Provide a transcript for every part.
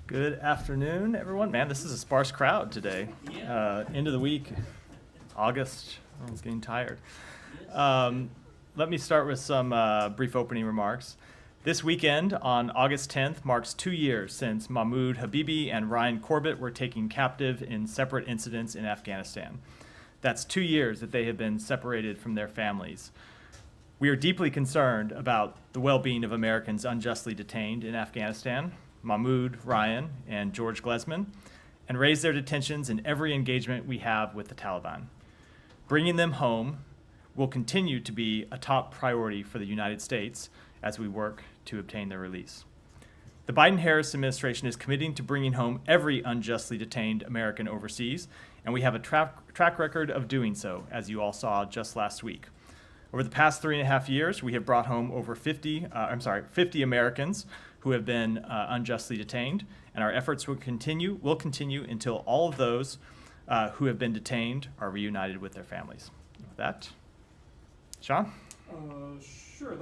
Good afternoon, everyone. Man, this is a sparse crowd today. End of the week, August. Everyone's getting tired. Let me start with some brief opening remarks. This weekend, on August 10th, marks 2 years since Mahmoud Habibi and Ryan Corbett were taken captive in separate incidents in Afghanistan. That's 2 years that they have been separated from their families. We are deeply concerned about the well-being of Americans unjustly detained in Afghanistan, Mahmoud, Ryan, and George Glesman, and raise their detentions in every engagement we have with the Taliban. Bringing them home will continue to be a top priority for the United States as we work to obtain their release. The Biden-Harris administration is committing to bringing home every unjustly detained American overseas, and we have a track record of doing so, as you all saw just last week. Over the past 3.5 years, we have brought home over 50 Americans who have been unjustly detained, and our efforts will continue until all of those who have been detained are reunited with their families. With that, Sean? Sure,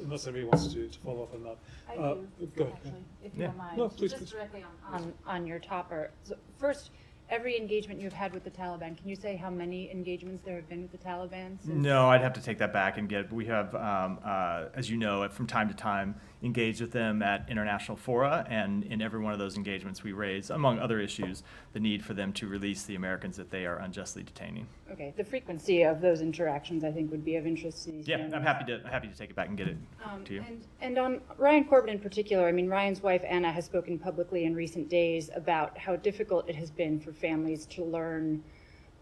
unless anybody wants to follow up on that. I do, Go ahead. actually, if you Yeah. don't mind. No, please, Just please. directly on your topper. So first, every engagement you've had with the Taliban, can you say how many engagements there have been with the Taliban? No, I'd have to take that back and we have, as you know, from time to time, engaged with them at international fora, and in every one of those engagements we raise, among other issues, the need for them to release the Americans that they are unjustly detaining. Okay, the frequency of those interactions, I think, would be of interest to these Yeah, families. I'm happy to take it back and get it to you. And on Ryan Corbett in particular, I mean, Ryan's wife, Anna, has spoken publicly in recent days about how difficult it has been for families to learn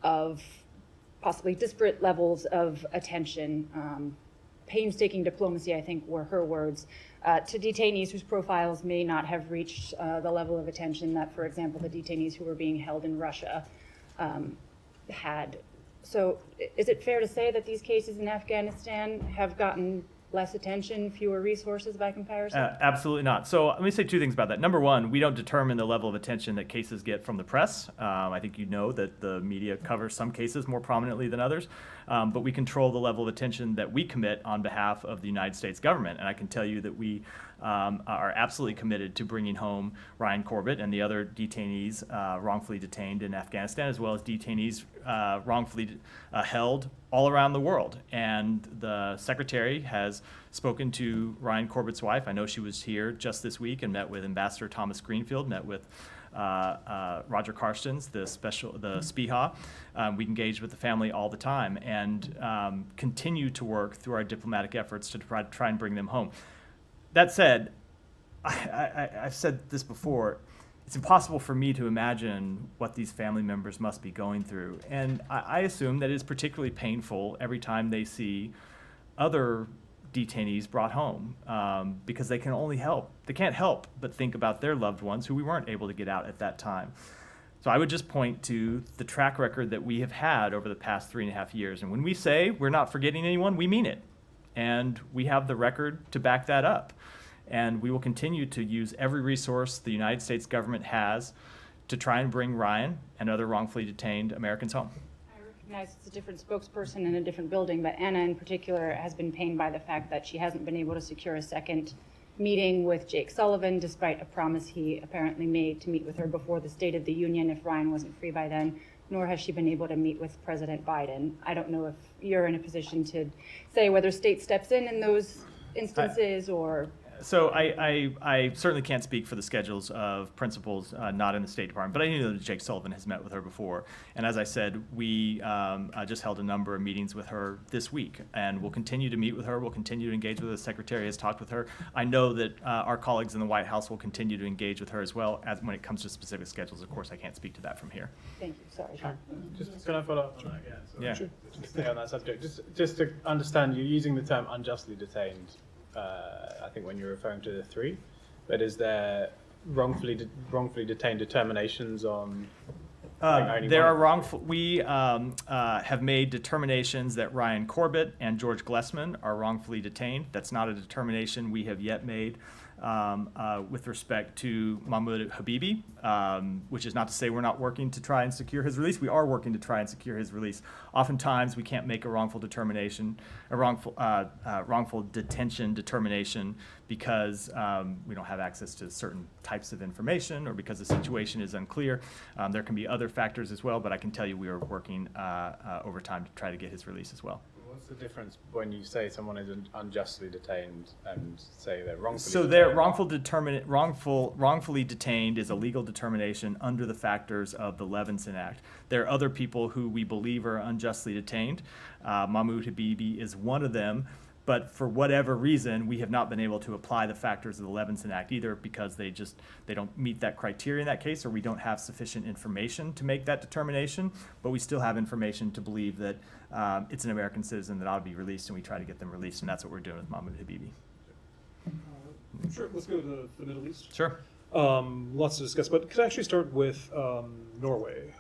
of possibly disparate levels of attention. Painstaking diplomacy, I think, were her words, to detainees whose profiles may not have reached the level of attention that, for example, the detainees who were being held in Russia had. So is it fair to say that these cases in Afghanistan have gotten less attention, fewer resources by comparison? Absolutely not. So let me say two things about that. Number one, we don't determine the level of attention that cases get from the press. I think you know that the media covers some cases more prominently than others, but we control the level of attention that we commit on behalf of the United States government. And I can tell you that we are absolutely committed to bringing home Ryan Corbett and the other detainees wrongfully detained in Afghanistan, as well as detainees wrongfully held all around the world. And the Secretary has spoken to Ryan Corbett's wife. I know she was here just this week and met with Ambassador Thomas Greenfield, met with Roger Carstens, the SPIHA. We engage with the family all the time and continue to work through our diplomatic efforts to try and bring them home. That said, I've said this before, it's impossible for me to imagine what these family members must be going through. And I assume that it is particularly painful every time they see other detainees brought home because they can't help but think about their loved ones who we weren't able to get out at that time. So I would just point to the track record that we have had over the past 3.5 years. And when we say we're not forgetting anyone, we mean it. And we have the record to back that up. And we will continue to use every resource the United States government has to try and bring Ryan and other wrongfully detained Americans home. I recognize it's a different spokesperson in a different building, but Anna in particular has been pained by the fact that she hasn't been able to secure a second meeting with Jake Sullivan, despite a promise he apparently made to meet with her before the State of the Union if Ryan wasn't free by then, nor has she been able to meet with President Biden. I don't know if you're in a position to say whether state steps in those instances or... So I certainly can't speak for the schedules of principals not in the State Department, but I know that Jake Sullivan has met with her before. And as I said, we just held a number of meetings with her this week, and we'll continue to meet with her. We'll continue to engage with her. The Secretary has talked with her. I know that our colleagues in the White House will continue to engage with her as well. As when it comes to specific schedules, of course, I can't speak to that from here. Thank you. Sorry, Sean. Just can I follow up on that again? So Yeah. Just to stay on that subject. Just to understand, you're using the term unjustly detained. I think when you're referring to the three, but is there wrongfully detained determinations on? There are wrongful. We have made determinations that Ryan Corbett and George Glesman are wrongfully detained. That's not a determination we have yet made with respect to Mahmoud Habibi, which is not to say we're not working to try and secure his release. We are working to try and secure his release. Oftentimes, we can't make a wrongful detention determination because we don't have access to certain types of information or because the situation is unclear. There can be other factors as well, but I can tell you we are working overtime to try to get his release as well. What's the difference when you say someone is unjustly detained and say they're wrongfully So detained? they're wrongfully detained is a legal determination under the factors of the Levinson Act. There are other people who we believe are unjustly detained. Mahmoud Habibi is one of them. But for whatever reason, we have not been able to apply the factors of the Levinson Act, either because they don't meet that criteria in that case, or we don't have sufficient information to make that determination. But we still have information to believe that it's an American citizen that ought to be released, and we try to get them released, and that's what we're doing with Mahmoud Habibi. Sure, let's go to the Middle East. Sure. Lots to discuss, but could I actually start with Norway,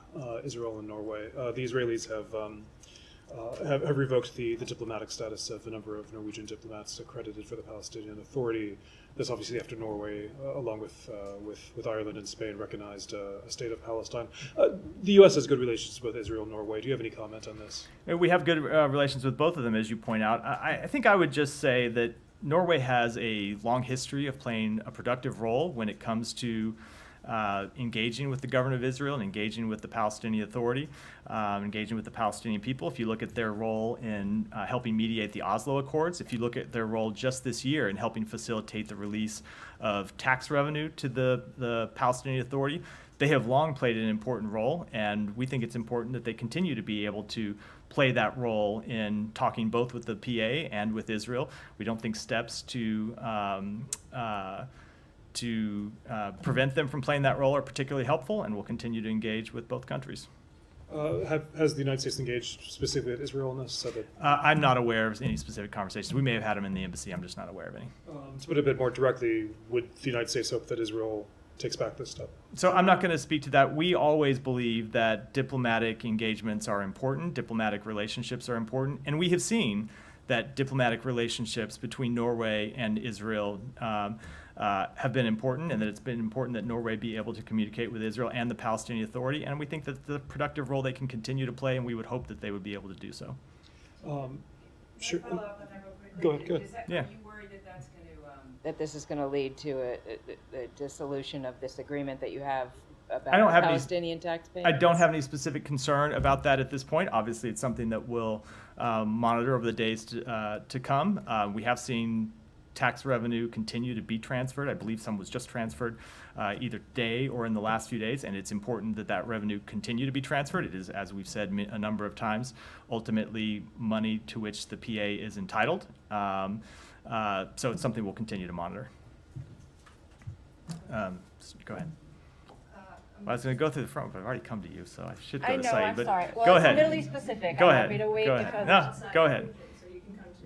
Israel and Norway? The Israelis have revoked the diplomatic status of a number of Norwegian diplomats accredited for the Palestinian Authority. This obviously after Norway, along with Ireland and Spain, recognized a state of Palestine. The U.S. has good relations with Israel and Norway. Do you have any comment on this? We have good relations with both of them, as you point out. I think I would just say that Norway has a long history of playing a productive role when it comes to engaging with the government of Israel and engaging with the Palestinian Authority, engaging with the Palestinian people. If you look at their role in helping mediate the Oslo Accords, if you look at their role just this year in helping facilitate the release of tax revenue to the Palestinian Authority, they have long played an important role, and we think it's important that they continue to be able to play that role in talking both with the PA and with Israel. We don't think steps to prevent them from playing that role are particularly helpful, and we'll continue to engage with both countries. Has the United States engaged specifically with Israel on this? So that, I'm not aware of any specific conversations. We may have had them in the embassy. I'm just not aware of any. to put it a bit more directly, would the United States hope that Israel takes back this step? So I'm not going to speak to that. We always believe that diplomatic engagements are important, diplomatic relationships are important, and we have seen that diplomatic relationships between Norway and Israel have been important, and that it's been important that Norway be able to communicate with Israel and the Palestinian Authority, and we think that the productive role they can continue to play, and we would hope that they would be able to do so. Sure. Follow up on that real quickly. Go ahead. Yeah. Are you worried that that's going to that this is going to lead to a dissolution of this agreement that you have about I don't have Palestinian tax I payments? don't have any specific concern about that at this point. Obviously, it's something that we'll monitor over the days to come. We have seen tax revenue continue to be transferred. I believe some was just transferred either today or in the last few days, and it's important that that revenue continue to be transferred. It is, as we've said a number of times, ultimately money to which the PA is entitled. So it's something we'll continue to monitor. Go ahead. Well, I was going to go through the front, but I've already come to you, so I should go I to know, Saeed. I'm But sorry. Well, go it's ahead. Middle East specific. Go I'm ahead. happy to wait Go if ahead. others. No, go ahead.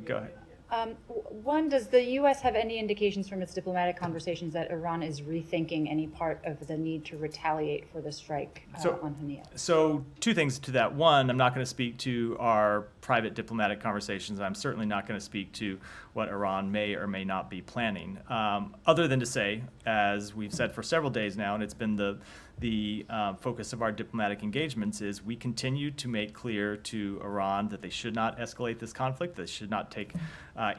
Go ahead. One, does the U.S. have any indications from its diplomatic conversations that Iran is rethinking any part of the need to retaliate for the strike on Haniyeh? So two things to that. One, I'm not going to speak to our private diplomatic conversations. I'm certainly not going to speak to what Iran may or may not be planning, other than to say, as we've said for several days now, and it's been the focus of our diplomatic engagements, is we continue to make clear to Iran that they should not escalate this conflict, they should not take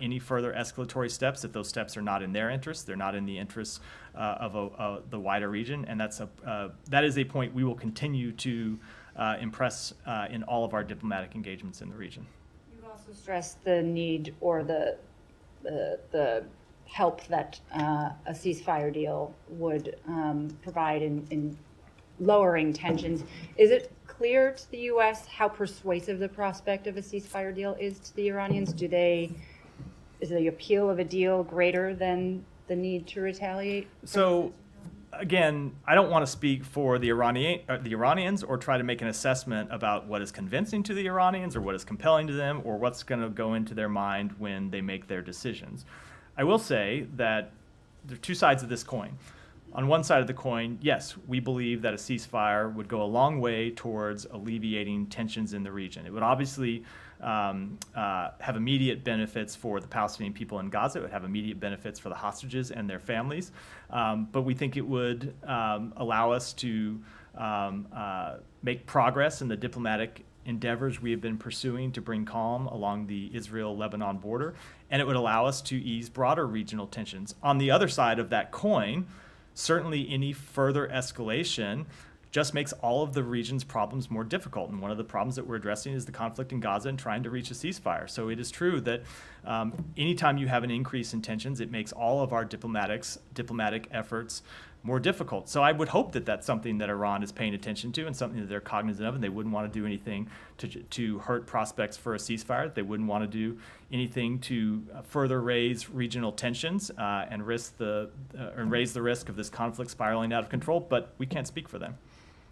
any further escalatory steps if those steps are not in their interests, they're not in the interests of the wider region, and that is a point we will continue to impress in all of our diplomatic engagements in the region. You've also stressed the need or the help that a ceasefire deal would provide in lowering tensions. Is it clear to the U.S. how persuasive the prospect of a ceasefire deal is to the Iranians? Is the appeal of a deal greater than the need to retaliate? So, again, I don't want to speak for the Iranians or try to make an assessment about what is convincing to the Iranians or what is compelling to them or what's going to go into their mind when they make their decisions. I will say that there are two sides of this coin. On one side of the coin, yes, we believe that a ceasefire would go a long way towards alleviating tensions in the region. It would obviously have immediate benefits for the Palestinian people in Gaza. It would have immediate benefits for the hostages and their families. But we think it would allow us to make progress in the diplomatic endeavors we have been pursuing to bring calm along the Israel-Lebanon border, and it would allow us to ease broader regional tensions. On the other side of that coin, certainly any further escalation just makes all of the region's problems more difficult. And one of the problems that we're addressing is the conflict in Gaza and trying to reach a ceasefire. So it is true that anytime you have an increase in tensions, it makes all of our diplomatic efforts more difficult. So I would hope that that's something that Iran is paying attention to and something that they're cognizant of, and they wouldn't want to do anything to hurt prospects for a ceasefire. They wouldn't want to do anything to further raise regional tensions and raise the risk of this conflict spiraling out of control, but we can't speak for them.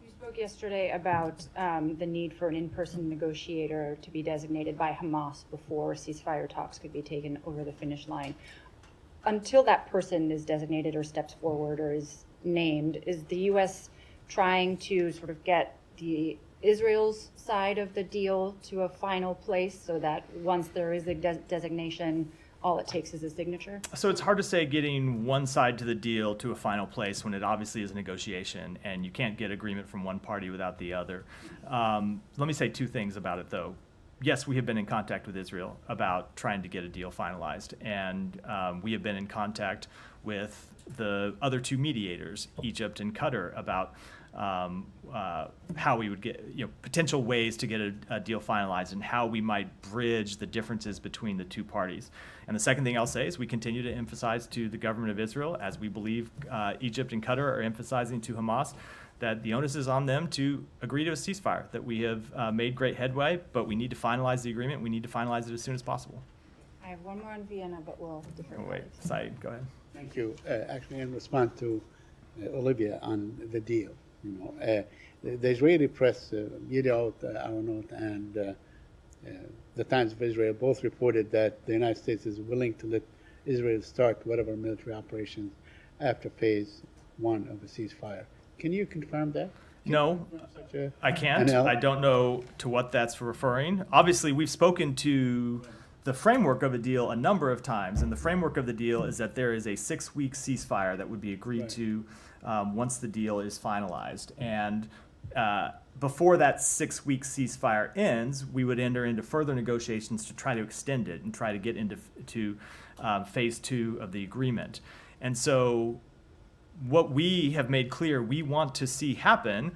You spoke yesterday about the need for an in-person negotiator to be designated by Hamas before ceasefire talks could be taken over the finish line. Until that person is designated or steps forward or is named, is the U.S. trying to sort of get the Israel's side of the deal to a final place so that once there is a designation, all it takes is a signature? So it's hard to say getting one side to the deal to a final place when it obviously is a negotiation and you can't get agreement from one party without the other. Let me say two things about it, though. Yes, we have been in contact with Israel about trying to get a deal finalized, and we have been in contact with the other two mediators, Egypt and Qatar, about how we would get, potential ways to get a deal finalized and how we might bridge the differences between the two parties. And the second thing I'll say is we continue to emphasize to the government of Israel, as we believe Egypt and Qatar are emphasizing to Hamas, that the onus is on them to agree to a ceasefire, that we have made great headway, but we need to finalize the agreement. We need to finalize it as soon as possible. I have one more on Vienna, but we'll defer. Oh, wait, Saeed, go ahead. Thank you. Actually, in response to Olivia on the deal, the Israeli press, Yediot Aharonot and the Times of Israel both reported that the United States is willing to let Israel start whatever military operations after phase one of a ceasefire. Can you confirm that? No, I can't. I don't know to what that's referring. Obviously, we've spoken to the framework of a deal a number of times, and the framework of the deal is that there is a 6-week ceasefire that would be agreed to once the deal is finalized. And before that 6-week ceasefire ends, we would enter into further negotiations to try to extend it and try to get into phase 2 of the agreement. And so what we have made clear we want to see happen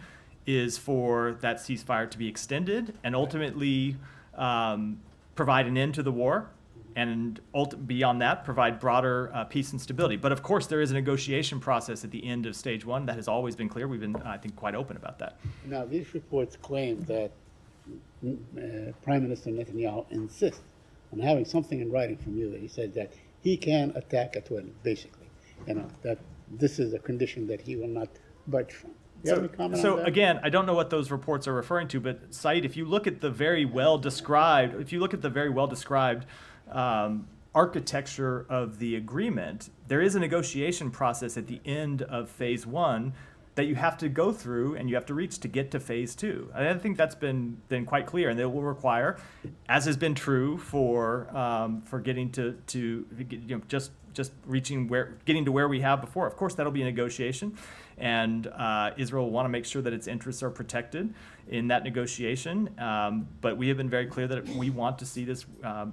is for that ceasefire to be extended and ultimately provide an end to the war, and beyond that, provide broader peace and stability. But of course, there is a negotiation process at the end of stage one that has always been clear. We've been, I think, quite open about that. Now, these reports claim that Prime Minister Netanyahu insists on having something in writing from you. That he said that he can attack at will, basically. That this is a condition that he will not budge from. You have any comment on that? Again, I don't know what those reports are referring to, but Saeed, if you look at the very well described, architecture of the agreement, there is a negotiation process at the end of phase one that you have to go through and you have to reach to get to phase two. I think that's been quite clear, and it will require, as has been true for getting to just getting to where we have before. Of course, that'll be a negotiation, and Israel will want to make sure that its interests are protected in that negotiation. But we have been very clear that we want to see this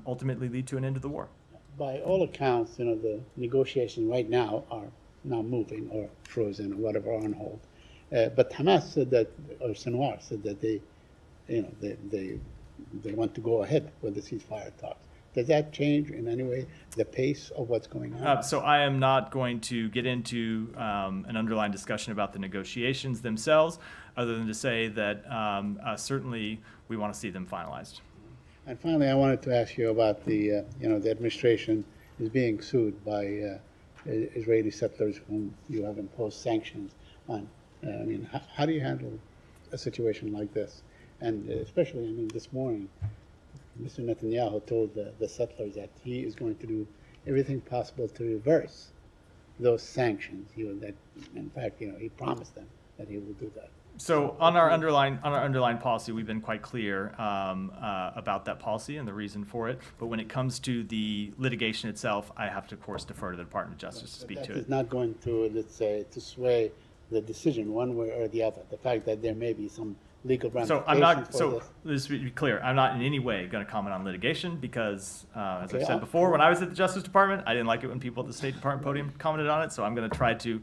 ultimately lead to an end to the war. By all accounts, the negotiations right now are not moving or frozen or whatever, on hold. But Hamas said that, or Sinwar said that they want to go ahead with the ceasefire talks. Does that change in any way the pace of what's going on? So I am not going to get into an underlying discussion about the negotiations themselves, other than to say that certainly we want to see them finalized. And finally, I wanted to ask you about the administration is being sued by Israeli settlers whom you have imposed sanctions on. How do you handle a situation like this? And especially, this morning, Mr. Netanyahu told the settlers that he is going to do everything possible to reverse those sanctions. In fact, he promised them that he will do that. So on our underlying policy, we've been quite clear about that policy and the reason for it. But when it comes to the litigation itself, I have to, of course, defer to the Department of Justice to speak to That is it. not going to, let's say, to sway the decision one way or the other. The fact that there may be some legal So ramifications I'm not. for So this. let's be clear. I'm not in any way going to comment on litigation because, as Okay, I've said before, when I was at the Justice Department, I didn't like it when people at the State Department podium commented on it. So I'm going to try to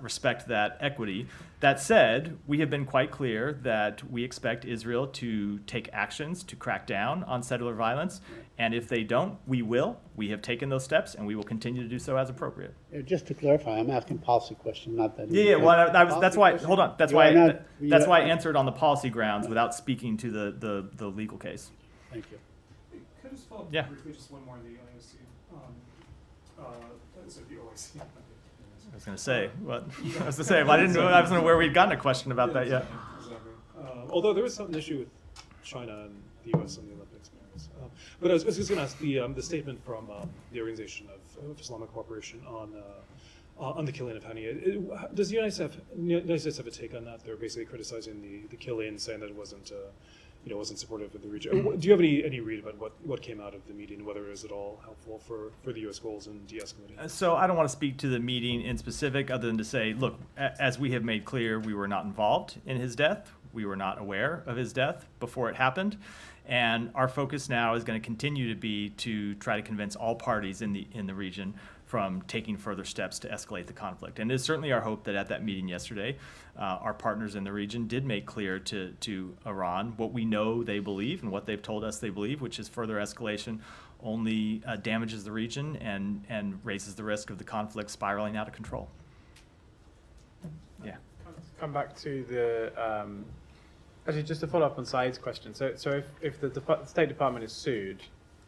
respect that equity. That said, we have been quite clear that we expect Israel to take actions to crack down on settler violence, and if they don't, we will. We have taken those steps, and we will continue to do so as appropriate. Just to clarify, I'm asking policy question, not that. Yeah. Well, that's why. Hold on. That's You why. are not- you That's are- why I answered on the policy grounds without speaking to the legal case. Thank you. Could I just follow up Yeah. briefly, just one more on the IOC? So the OIC. I was going to say what I was going to say. But I didn't know. I wasn't aware we'd gotten a question about that yet. Exactly. Although there was some issue with China and the U.S. on the Olympics. But I was just going to ask the statement from the Organization of Islamic Cooperation on the killing of Hani. Does the United States have a take on that? They're basically criticizing the killing, saying that it wasn't wasn't supportive of the region. Do you have any read about what came out of the meeting, whether it was at all helpful for the U.S. goals in de-escalating? So I don't want to speak to the meeting in specific, other than to say, look, as we have made clear, we were not involved in his death. We were not aware of his death before it happened. And our focus now is going to continue to be to try to convince all parties in the region from taking further steps to escalate the conflict. And it is certainly our hope that at that meeting yesterday, our partners in the region did make clear to Iran what we know they believe and what they've told us they believe, which is further escalation only damages the region and raises the risk of the conflict spiraling out of control. Yeah. Come back to the actually just to follow up on Saeed's question. So if the State Department is sued,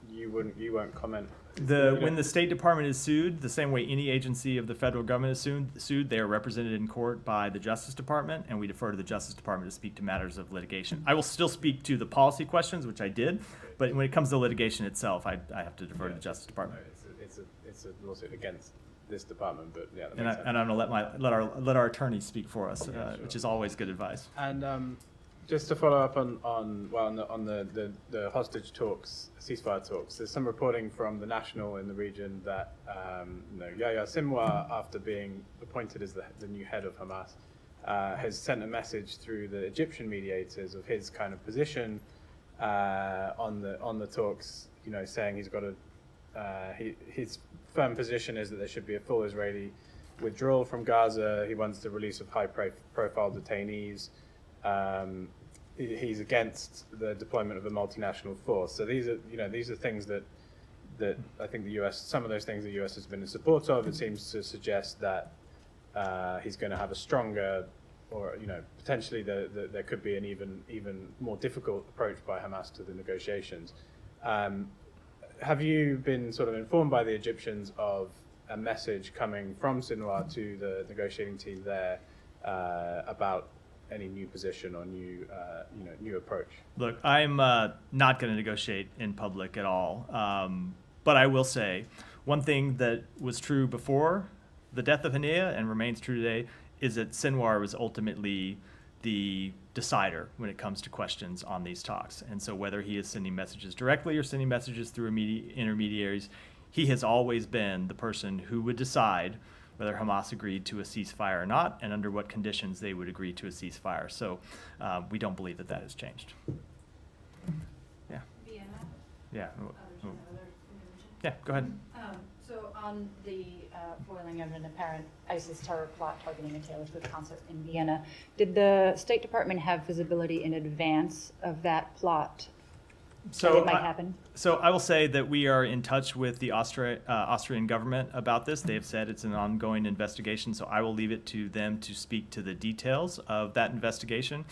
you won't comment. When the State Department is sued, the same way any agency of the federal government is sued, they are represented in court by the Justice Department, and we defer to the Justice Department to speak to matters of litigation. I will still speak to the policy questions, which I did, but when it comes to litigation itself, I have to defer to the Justice Department. It's a lawsuit against this department, but yeah. That And, makes sense. I'm going to let our attorneys speak for us, which is always good advice. And just to follow up on the hostage talks, ceasefire talks, there's some reporting from the National in the region that Yahya Sinwar, after being appointed as the new head of Hamas, has sent a message through the Egyptian mediators of his kind of position on the talks, saying he's got his firm position is that there should be a full Israeli withdrawal from Gaza. He wants the release of high-profile detainees. He's against the deployment of a multinational force. So these are things that I think the U.S. Some of those things the U.S. has been in support of. It seems to suggest that he's going to have a stronger, or potentially there could be an even more difficult approach by Hamas to the negotiations. Have you been sort of informed by the Egyptians of a message coming from Sinwar to the negotiating team there about any new position or new approach? Look, I'm not going to negotiate in public at all. But I will say one thing that was true before the death of Haniyeh and remains true today is that Sinwar was ultimately the decider when it comes to questions on these talks. And so whether he is sending messages directly or sending messages through intermediaries, he has always been the person who would decide whether Hamas agreed to a ceasefire or not, and under what conditions they would agree to a ceasefire. So we don't believe that has changed. Yeah. Vienna? Yeah. Yeah, go ahead. So on the foiling of an apparent ISIS terror plot targeting a Taylor Swift concert in Vienna, did the State Department have visibility in advance of that plot? So that it might happen? So I will say that we are in touch with the Austrian government about this. They have said it's an ongoing investigation, so I will leave it to them to speak to the details of that investigation.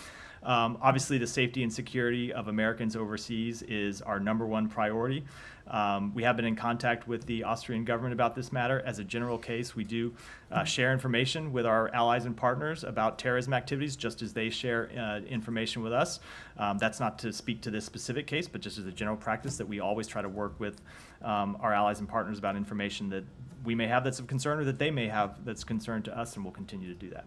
Obviously, the safety and security of Americans overseas is our #1 priority. We have been in contact with the Austrian government about this matter. As a general case, we do share information with our allies and partners about terrorism activities, just as they share information with us. That's not to speak to this specific case, but just as a general practice that we always try to work with our allies and partners about information that we may have that's of concern or that they may have that's concern to us, and we'll continue to do that.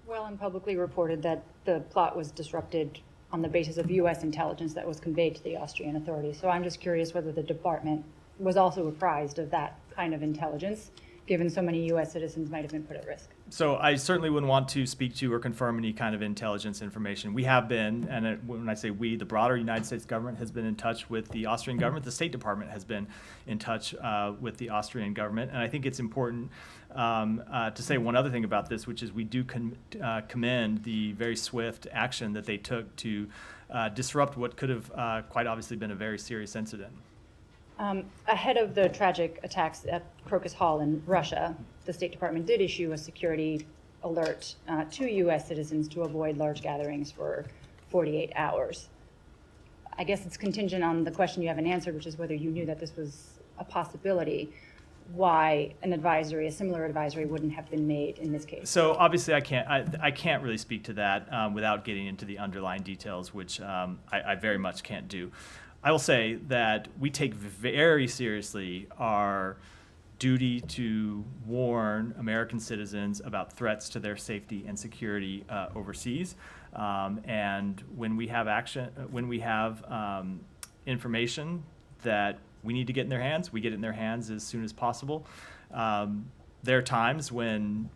Well, and publicly reported that the plot was disrupted on the basis of U.S. intelligence that was conveyed to the Austrian authorities. So I'm just curious whether the department was also apprised of that kind of intelligence, given so many U.S. citizens might have been put at risk. So I certainly wouldn't want to speak to or confirm any kind of intelligence information. We have been, and when I say we, the broader United States government has been in touch with the Austrian government. The State Department has been in touch with the Austrian government. And I think it's important to say one other thing about this, which is we do commend the very swift action that they took to disrupt what could have quite obviously been a very serious incident. Ahead of the tragic attacks at Crocus Hall in Russia, the State Department did issue a security alert to U.S. citizens to avoid large gatherings for 48 hours. I guess it's contingent on the question you haven't answered, which is whether you knew that this was a possibility, why an advisory, a similar advisory, wouldn't have been made in this case. So obviously I can't really speak to that without getting into the underlying details, which I very much can't do. I will say that we take very seriously our duty to warn American citizens about threats to their safety and security overseas. And when we have information that we need to get in their hands, we get it in their hands as soon as possible. There are times when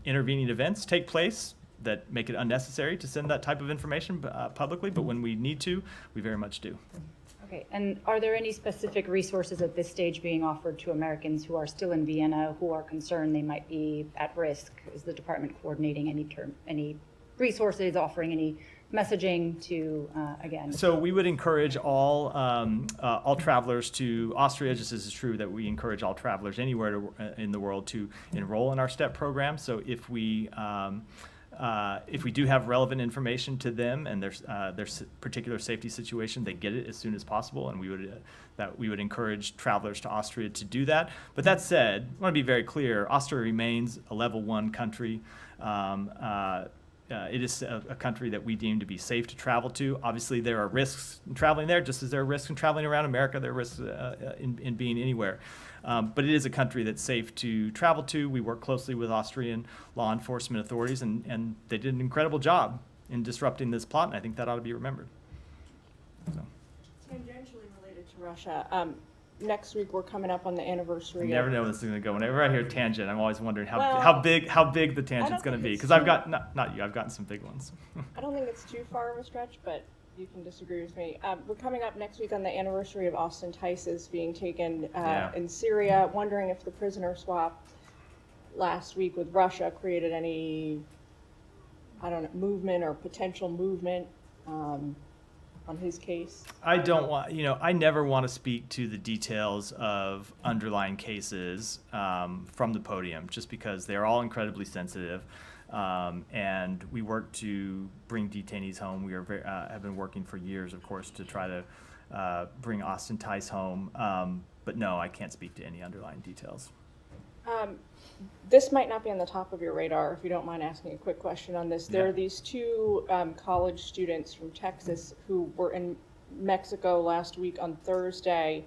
intervening events take place that make it unnecessary to send that type of information publicly, but when we need to, we very much do. Okay, and are there any specific resources at this stage being offered to Americans who are still in Vienna, who are concerned they might be at risk? Is the department coordinating any resources, offering any messaging to, again? So we would encourage all travelers to Austria, just as it's true that we encourage all travelers anywhere in the world to enroll in our STEP program. So if we do have relevant information to them and their particular safety situation, they get it as soon as possible, and we would encourage travelers to Austria to do that. But that said, I want to be very clear: Austria remains a level 1 country. It is a country that we deem to be safe to travel to. Obviously, there are risks in traveling there, just as there are risks in traveling around America. There are risks in being anywhere. But it is a country that's safe to travel to. We work closely with Austrian law enforcement authorities, and they did an incredible job in disrupting this plot, and I think that ought to be remembered. So. Tangentially related to Russia, next week we're coming up on the anniversary. I never know where this is going to go. Whenever I hear tangent, I'm always wondering Well, how big the tangent's going to be. Because I've got not you, I've gotten some big ones. I don't think it's too far of a stretch, but you can disagree with me. We're coming up next week on the anniversary of Austin Tice's being taken in Syria. Wondering if the prisoner swap last week with Russia created any, I don't know, movement or potential movement on his case. I never want to speak to the details of underlying cases from the podium, just because they're all incredibly sensitive. And we work to bring detainees home. We have been working for years, of course, to try to bring Austin Tice home. But no, I can't speak to any underlying details. This might not be on the top of your radar, if you don't mind asking a quick question on this. There Yeah. are these two college students from Texas who were in Mexico last week on Thursday.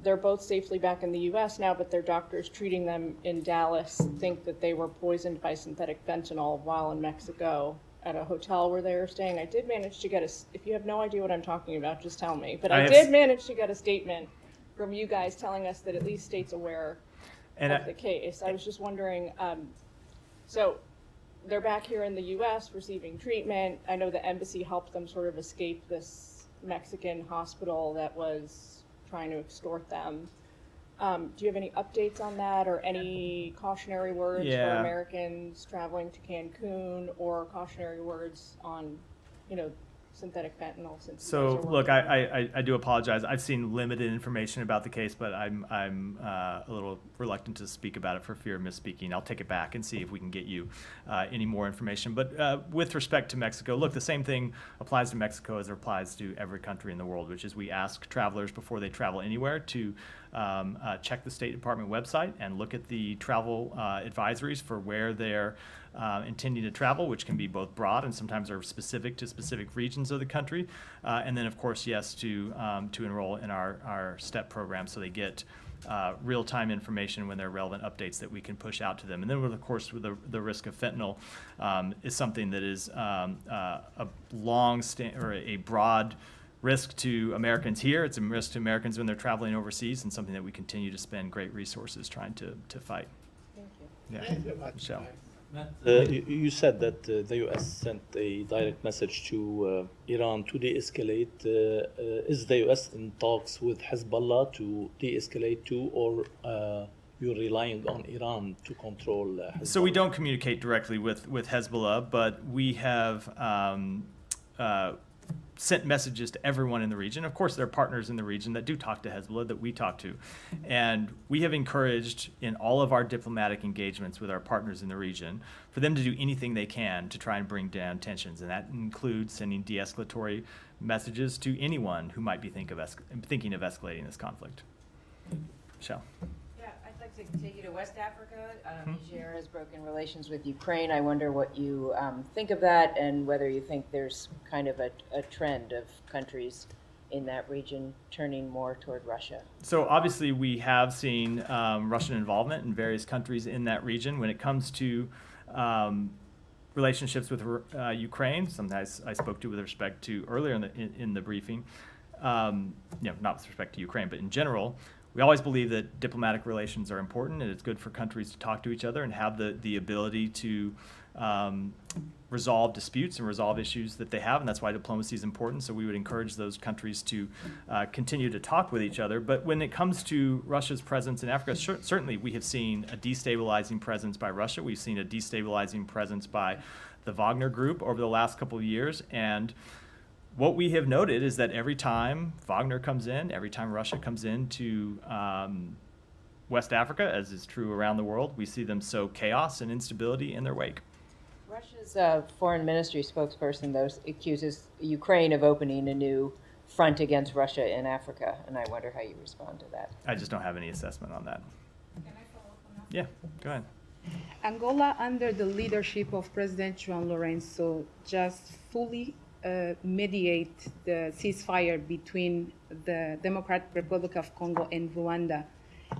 They're both safely back in the U.S. now, but their doctors treating them in Dallas think that they were poisoned by synthetic fentanyl while in Mexico at a hotel where they were staying. I did manage to get if you have no idea what I'm talking about, just tell me. But I did manage to get a statement from you guys telling us that at least state's aware of the case. I was just wondering, so they're back here in the U.S. receiving treatment. I know the embassy helped them sort of escape this Mexican hospital that was trying to extort them. Do you have any updates on that, or any cautionary words for Americans traveling to Cancun, or cautionary words on, synthetic fentanyl? So look, I do apologize. I've seen limited information about the case, but I'm a little reluctant to speak about it for fear of misspeaking. I'll take it back and see if we can get you any more information. But with respect to Mexico, look, the same thing applies to Mexico as it applies to every country in the world, which is we ask travelers before they travel anywhere to check the State Department website and look at the travel advisories for where they're intending to travel, which can be both broad and sometimes are specific to specific regions of the country. And then, of course, yes, to enroll in our STEP program, so they get real-time information when there are relevant updates that we can push out to them. And then, of course, with the risk of fentanyl is something that is a or a broad risk to Americans here. It's a risk to Americans when they're traveling overseas, and something that we continue to spend great resources trying to fight. Thank you. Yeah, Michelle. You said that the U.S. sent a direct message to Iran to de-escalate. Is the U.S. in talks with Hezbollah to de-escalate too, or you're relying on Iran to control Hezbollah? So we don't communicate directly with Hezbollah, but we have sent messages to everyone in the region. Of course, there are partners in the region that do talk to Hezbollah, that we talk to. And we have encouraged in all of our diplomatic engagements with our partners in the region for them to do anything they can to try and bring down tensions. And that includes sending de-escalatory messages to anyone who might be thinking of escalating this conflict. Michelle. Yeah, I'd like to take you to West Africa. Niger has broken relations with Ukraine. I wonder what you think of that, and whether you think there's kind of a trend of countries in that region turning more toward Russia. So obviously we have seen Russian involvement in various countries in that region. When it comes to relationships with Ukraine, something I spoke to with respect to earlier in the briefing, not with respect to Ukraine, but in general, we always believe that diplomatic relations are important, and it's good for countries to talk to each other and have the ability to resolve disputes and resolve issues that they have, and that's why diplomacy is important. So we would encourage those countries to continue to talk with each other. But when it comes to Russia's presence in Africa, certainly we have seen a destabilizing presence by Russia. We've seen a destabilizing presence by the Wagner Group over the last couple of years, and what we have noted is that every time Wagner comes in, every time Russia comes into West Africa, as is true around the world, we see them sow chaos and instability in their wake. Russia's foreign ministry spokesperson, though, accuses Ukraine of opening a new front against Russia in Africa, and I wonder how you respond to that. I just don't have any assessment on that. Can I follow up on that? Yeah, go ahead. Angola, under the leadership of President João Lourenço, just fully mediate the ceasefire between the Democratic Republic of Congo and Rwanda.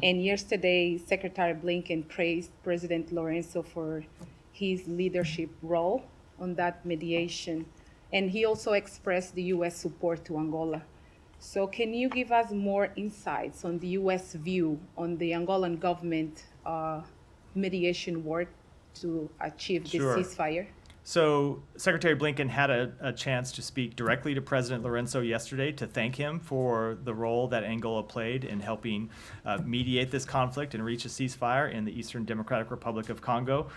And yesterday, Secretary Blinken praised President Lourenço for his leadership role on that mediation. And he also expressed the U.S. support to Angola. So can you give us more insights on the U.S. view on the Angolan government mediation work to achieve this ceasefire? So Secretary Blinken had a chance to speak directly to President Lourenço yesterday to thank him for the role that Angola played in helping mediate this conflict and reach a ceasefire in the Eastern Democratic Republic of Congo.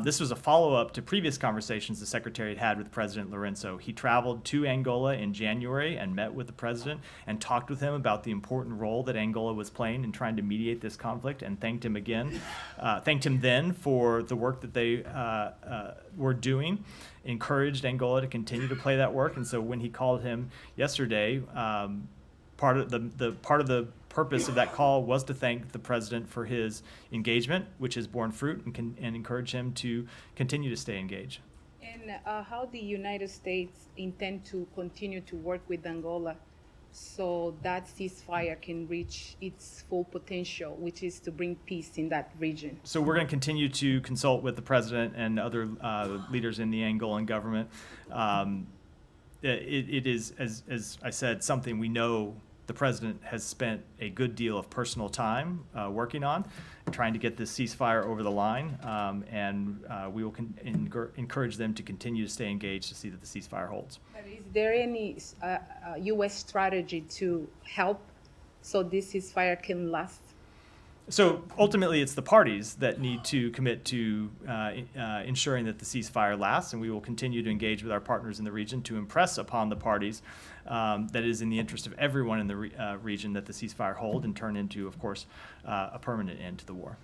This was a follow-up to previous conversations the Secretary had with President Lourenço. He traveled to Angola in January and met with the President and talked with him about the important role that Angola was playing in trying to mediate this conflict, and thanked him again. Thanked him then for the work that they were doing, encouraged Angola to continue to play that work. And so when he called him yesterday, part of the purpose of that call was to thank the president for his engagement, which has borne fruit, and encourage him to continue to stay engaged. And how the United States intend to continue to work with Angola so that ceasefire can reach its full potential, which is to bring peace in that region? So we're going to continue to consult with the president and other leaders in the Angolan government. It is, as I said, something we know the president has spent a good deal of personal time working on, trying to get this ceasefire over the line, and we will encourage them to continue to stay engaged to see that the ceasefire holds. But is there any U.S. strategy to help so this ceasefire can last? So ultimately, it's the parties that need to commit to ensuring that the ceasefire lasts, and we will continue to engage with our partners in the region to impress upon the parties that it is in the interest of everyone in the region that the ceasefire hold and turn into, of course, a permanent end to the war.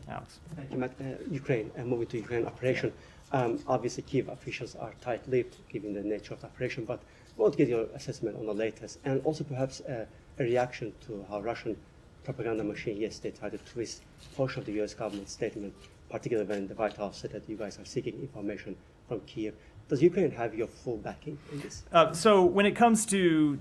Alex. Thank you, Matt. Ukraine, moving to Ukraine operation. Obviously, Kyiv officials are tight-lipped given the nature of the operation, but I want to get your assessment on the latest, and also perhaps a reaction to how Russian propaganda machine yesterday tried to twist a portion of the U.S. government statement, particularly when the White House said that you guys are seeking information from Kyiv. Does Ukraine have your full backing in this? So when it comes to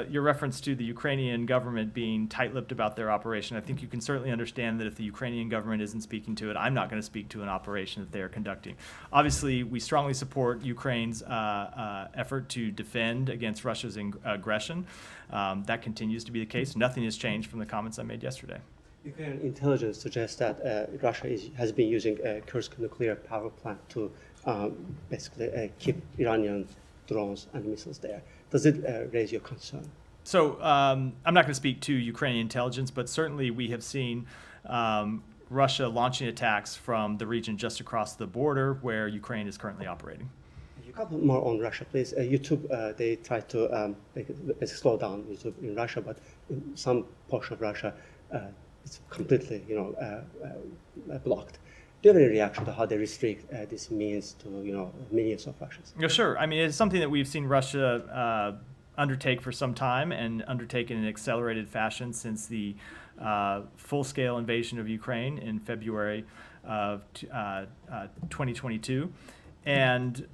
your reference to the Ukrainian government being tight-lipped about their operation, I think you can certainly understand that if the Ukrainian government isn't speaking to it, I'm not going to speak to an operation that they are conducting. Obviously, we strongly support Ukraine's effort to defend against Russia's aggression. That continues to be the case. Nothing has changed from the comments I made yesterday. Ukrainian intelligence suggests that Russia has been using Kursk nuclear power plant to basically keep Iranian drones and missiles there. Does it raise your concern? So I'm not going to speak to Ukrainian intelligence, but certainly we have seen Russia launching attacks from the region just across the border where Ukraine is currently operating. A couple more on Russia, please. YouTube, they tried to slow down YouTube in Russia, but in some portion of Russia, it's completely, blocked. Do you have any reaction to how they restrict this means to, millions of Russians? Yeah, sure. I mean, it's something that we've seen Russia undertake for some time and undertake in an accelerated fashion since the full-scale invasion of Ukraine in February of 2022. And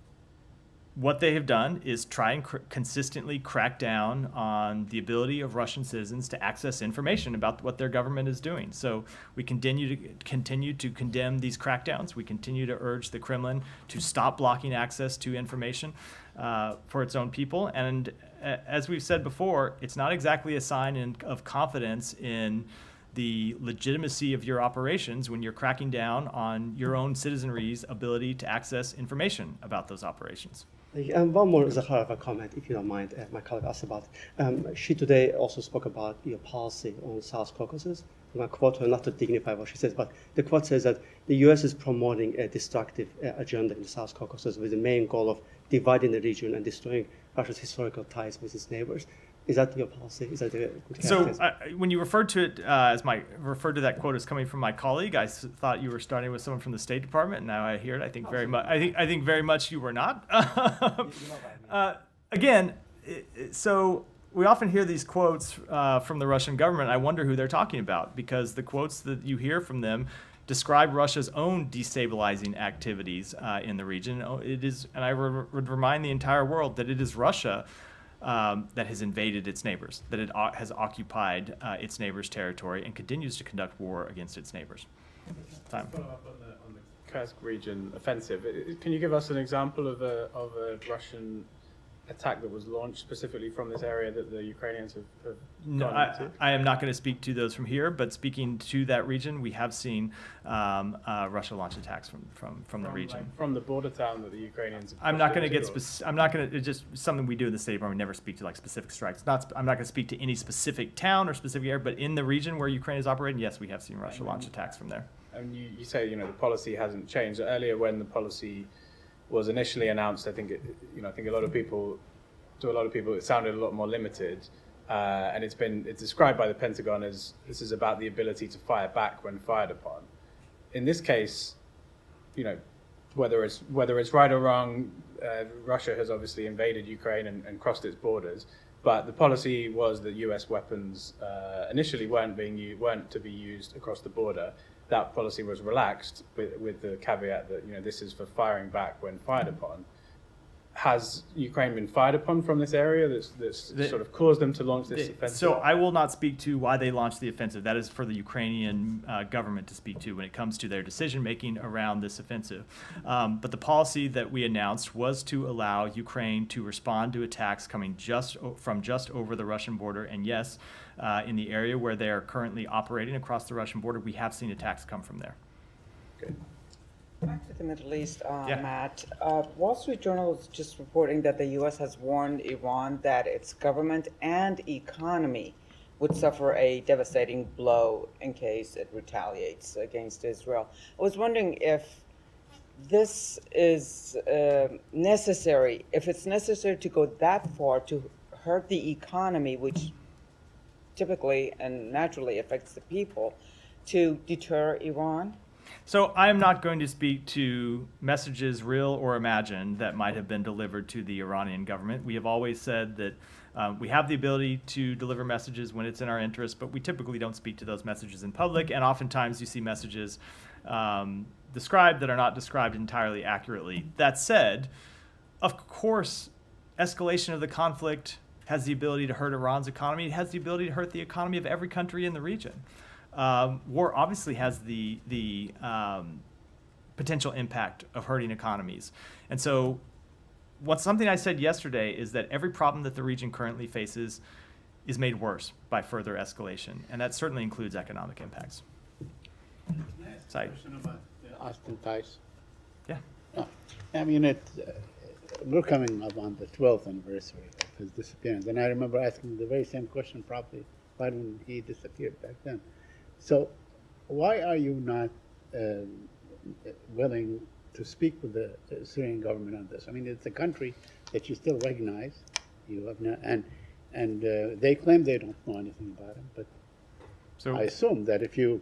what they have done is try and consistently crack down on the ability of Russian citizens to access information about what their government is doing. So we continue to condemn these crackdowns. We continue to urge the Kremlin to stop blocking access to information for its own people. And as we've said before, it's not exactly a sign of confidence in the legitimacy of your operations when you're cracking down on your own citizenry's ability to access information about those operations. And one more Zakharova comment, if you don't mind, my colleague asked about. She today also spoke about your policy on South Caucasus. I'm going to quote her, not to dignify what she says, but the quote says that the U.S. is promoting a destructive agenda in the South Caucasus with the main goal of dividing the region and destroying Russia's historical ties with its neighbors. Is that your policy? Is that a good So characteristic? when you referred to it referred to that quote as coming from my colleague, I thought you were starting with someone from the State Department. And now I hear it. I think very much. I think very much you were not. Again, so we often hear these quotes from the Russian government. I wonder who they're talking about, because the quotes that you hear from them describe Russia's own destabilizing activities in the region. It is, and I would remind the entire world that it is Russia that has invaded its neighbors, that it has occupied its neighbors' territory and continues to conduct war against its neighbors. Time. Follow up on the Kursk region offensive. Can you give us an example of a Russian attack that was launched specifically from this area that the Ukrainians have No, gone into? I am not going to speak to those from here, but speaking to that region, we have seen Russia launch attacks from the region. Like, from the border town that the Ukrainians have I'm not pushed going to into, get I'm not going to. It's just something we do in the State Department. We never speak to like specific strikes. I'm not going to speak to any specific town or specific area, but in the region where Ukraine is operating, yes, we have seen Russia launch attacks from there. And you say the policy hasn't changed. Earlier, when the policy was initially announced, I think a lot of people, it sounded a lot more limited, and it's described by the Pentagon as this is about the ability to fire back when fired upon. In this case, whether it's right or wrong, Russia has obviously invaded Ukraine and crossed its borders. But the policy was that U.S. weapons initially weren't to be used across the border. That policy was relaxed with the caveat that this is for firing back when fired upon. Has Ukraine been fired upon from this area that's sort of caused them to launch this offensive? So I will not speak to why they launched the offensive. That is for the Ukrainian government to speak to when it comes to their decision-making around this offensive. But the policy that we announced was to allow Ukraine to respond to attacks coming from just over the Russian border. And yes, in the area where they are currently operating across the Russian border, we have seen attacks come from there. Good. Back to the Middle East, Yeah. Matt. Wall Street Journal is just reporting that the U.S. has warned Iran that its government and economy would suffer a devastating blow in case it retaliates against Israel. I was wondering if this is necessary, if it's necessary to go that far to hurt the economy, which typically and naturally affects the people, to deter Iran? So I am not going to speak to messages, real or imagined, that might have been delivered to the Iranian government. We have always said that we have the ability to deliver messages when it's in our interest, but we typically don't speak to those messages in public, and oftentimes you see messages described that are not described entirely accurately. That said, Of course, escalation of the conflict has the ability to hurt Iran's economy. It has the ability to hurt the economy of every country in the region. War obviously has the potential impact of hurting economies. And so something I said yesterday is that every problem that the region currently faces is made worse by further escalation, and that certainly includes economic impacts. Saeed. Question about the Austin ties. Yeah. Oh, I mean, we're coming up on the 12th anniversary of his disappearance, and I remember asking the very same question probably why didn't he disappear back then. So why are you not willing to speak with the Syrian government on this? I mean, it's a country that you still recognize. You have not, and they claim they don't know anything about him, but So I assume that if you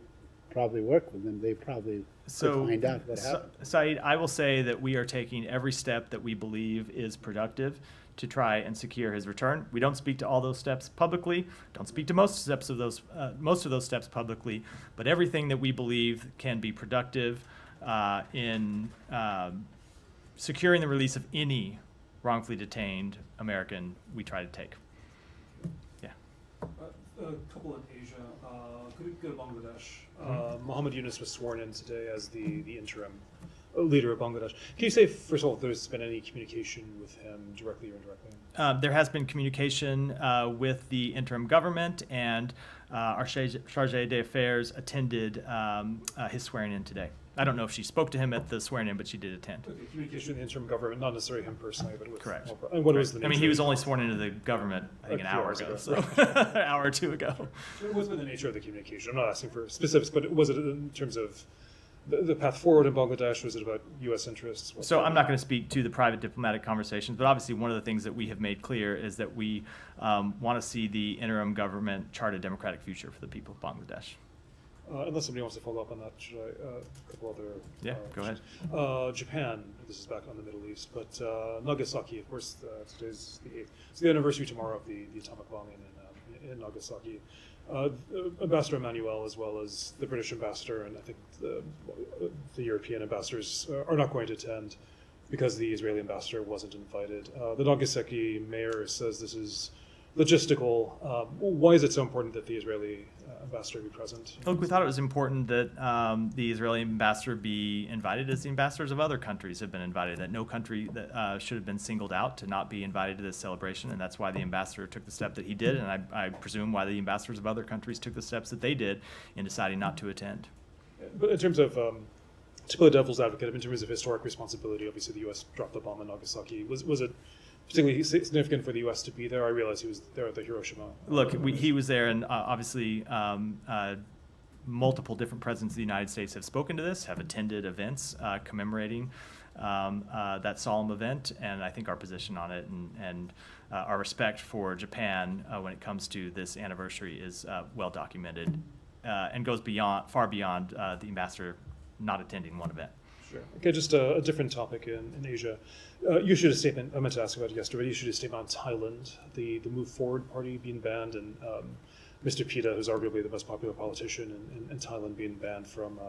probably work with them, they probably could find out what happened. Saeed, I will say that we are taking every step that we believe is productive to try and secure his return. We don't speak to all those steps publicly, don't speak to most of those steps publicly, but everything that we believe can be productive in securing the release of any wrongfully detained American, we try to take. Yeah. A couple in Asia. Could we go to Bangladesh? Mohammed Yunus was sworn in today as the interim leader of Bangladesh. Can you say, first of all, if there's been any communication with him directly or indirectly? There has been communication with the interim government, and our chargé d'affaires attended his swearing in today. I don't know if she spoke to him at the swearing in, but she did attend. Okay, communication with the interim government, not necessarily him personally, but with... Correct. And what was the I mean, nature he of was the- only sworn into the government, I think, an A few hour hours ago, ago, so right. an hour or two ago. What's been the nature of the communication? I'm not asking for specifics, but was it in terms of the path forward in Bangladesh? Was it about U.S. interests? So I'm not going to speak to the private diplomatic conversations, but obviously one of the things that we have made clear is that we want to see the interim government chart a democratic future for the people of Bangladesh. Unless somebody wants to follow up on that, should I? A couple other. Yeah, go ahead. Japan. This is back on the Middle East, but Nagasaki. Of course, today's it's the anniversary tomorrow of the atomic bombing in Nagasaki. Ambassador Emmanuel, as well as the British ambassador, and I think the European ambassadors are not going to attend because the Israeli ambassador wasn't invited. The Nagasaki mayor says this is logistical. Why is it so important that the Israeli ambassador be present? Look, we thought it was important that the Israeli ambassador be invited, as the ambassadors of other countries have been invited, that no country that should have been singled out to not be invited to this celebration, and that's why the ambassador took the step that he did, and I presume why the ambassadors of other countries took the steps that they did in deciding not to attend. But in terms of, to play devil's advocate, in terms of historic responsibility, obviously the U.S. dropped the bomb in Nagasaki. Was it particularly significant for the U.S. to be there? I realize he was there at the Hiroshima. Look, he was there, and obviously multiple different presidents of the United States have spoken to this, have attended events commemorating that solemn event, and I think our position on it and our respect for Japan when it comes to this anniversary is well documented and goes far beyond the ambassador not attending one event. Sure. Okay, just a different topic in Asia. You issued a statement, I meant to ask about it yesterday, you issued a statement on Thailand, the Move Forward party being banned, and Mr. Pita, who's arguably the most popular politician in Thailand, being banned from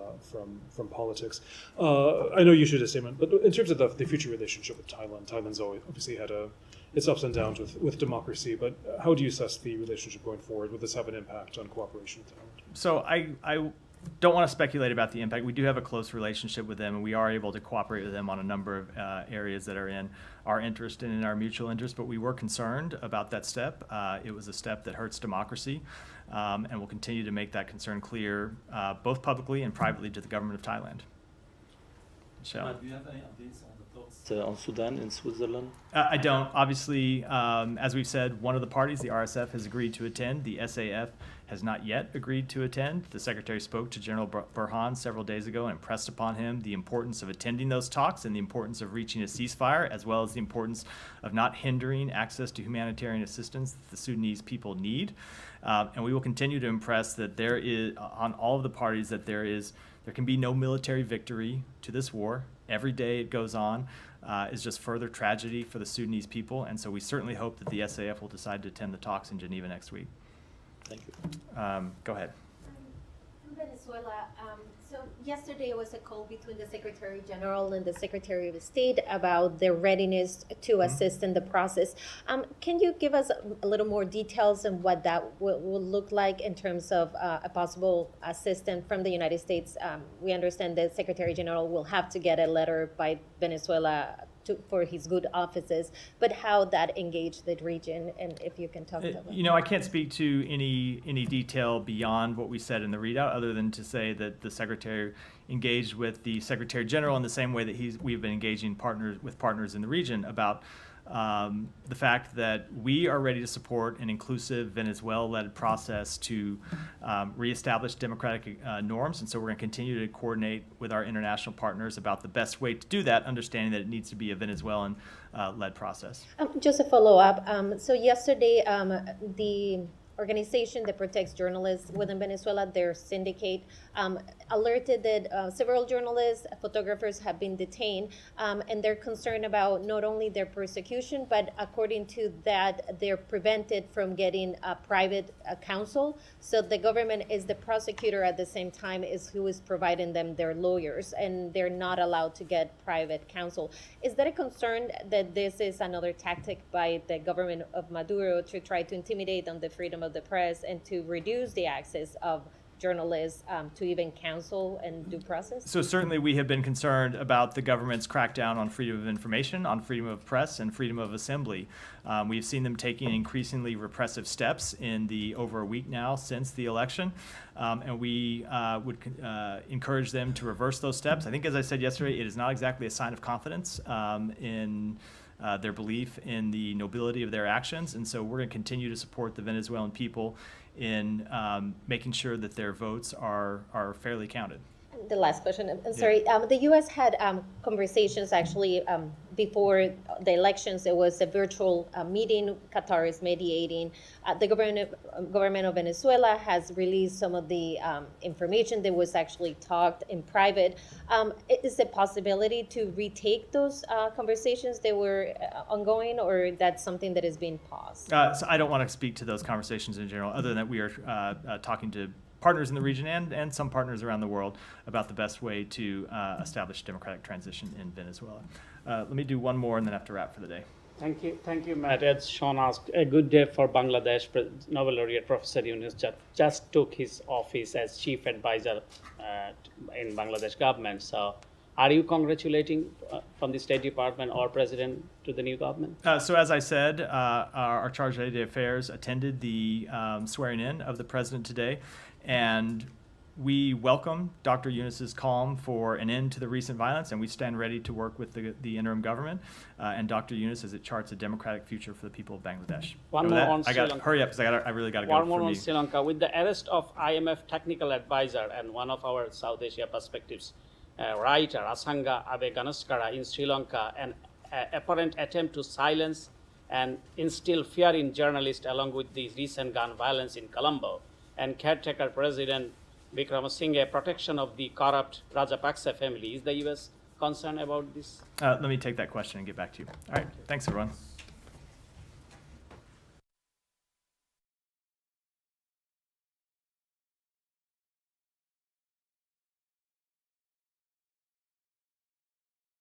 politics. I know you issued a statement, but in terms of the future relationship with Thailand, Thailand's always obviously had its ups and downs with democracy, but how do you assess the relationship going forward? Would this have an impact on cooperation with Thailand? So I don't want to speculate about the impact. We do have a close relationship with them, and we are able to cooperate with them on a number of areas that are in our interest and in our mutual interest, but we were concerned about that step. It was a step that hurts democracy, and we'll continue to make that concern clear, both publicly and privately, to the government of Thailand. Michelle? Do you have any updates on the talks on Sudan in Switzerland? I don't. Obviously, as we've said, one of the parties, the RSF, has agreed to attend. The SAF has not yet agreed to attend. The Secretary spoke to General Burhan several days ago and impressed upon him the importance of attending those talks and the importance of reaching a ceasefire, as well as the importance of not hindering access to humanitarian assistance that the Sudanese people need. And we will continue to impress that there is, on all of the parties, that there can be no military victory to this war. Every day it goes on is just further tragedy for the Sudanese people, and so we certainly hope that the SAF will decide to attend the talks in Geneva next week. Thank you. Go ahead. Embedded Venezuela. So yesterday was a call between the Secretary General and the Secretary of State about their readiness to assist in the process. Can you give us a little more details on what that will look like in terms of a possible assistance from the United States? We understand the Secretary General will have to get a letter by Venezuela for his good offices, but how that engaged the region, and if you can talk about You know, I can't speak to any detail beyond what we said in the readout, other than to say that the Secretary engaged with the Secretary General in the same way that we've been engaging with partners in the region about the fact that we are ready to support an inclusive Venezuela-led process to reestablish democratic norms. And so we're going to continue to coordinate with our international partners about the best way to do that, understanding that it needs to be a Venezuelan-led process. Just a follow-up. So yesterday, the organization that protects journalists within Venezuela, their syndicate, alerted that several journalists, photographers have been detained, and they're concerned about not only their persecution, but according to that, they're prevented from getting a private counsel. So the government is the prosecutor at the same time as who is providing them their lawyers, and they're not allowed to get private counsel. Is that a concern that this is another tactic by the government of Maduro to try to intimidate on the freedom of the press and to reduce the access of journalists to even counsel and due process? So certainly we have been concerned about the government's crackdown on freedom of information, on freedom of press, and freedom of assembly. We've seen them taking increasingly repressive steps in the over a week now since the election, and we would encourage them to reverse those steps. I think, as I said yesterday, it is not exactly a sign of confidence in their belief in the nobility of their actions, and so we're going to continue to support the Venezuelan people in making sure that their votes are fairly counted. The last question, I'm sorry. The U.S. had conversations actually before the elections. There was a virtual meeting. Qatar is mediating. The government of Venezuela has released some of the information that was actually talked in private. Is it a possibility to retake those conversations that were ongoing, or that's something that is being paused? So I don't want to speak to those conversations in general, other than that we are talking to partners in the region and some partners around the world about the best way to establish democratic transition in Venezuela. Let me do one more and then have to wrap for the day. Thank you, Matt. As Sean asked, a good day for Bangladesh. Nobel laureate Professor Yunus just took his office as chief advisor in Bangladesh government. So, are you congratulating from the State Department or President to the new government? So as I said, our Charge d'Affaires attended the swearing in of the president today, and we welcome Dr. Yunus's call for an end to the recent violence, and we stand ready to work with the interim government and Dr. Yunus as it charts a democratic future for the people of Bangladesh. One more on Sri Lanka. Hurry up, because I really got to go. One more on Sri Lanka. With the arrest of IMF technical advisor and one of our South Asia perspectives writer, Asanga Abe Ganaskara in Sri Lanka, an apparent attempt to silence and instill fear in journalists along with the recent gun violence in Colombo, and caretaker President Wickremesinghe protection of the corrupt Rajapaksa family. Is the U.S. concerned about this? Let me take that question and get back to you. All right. Thanks, everyone.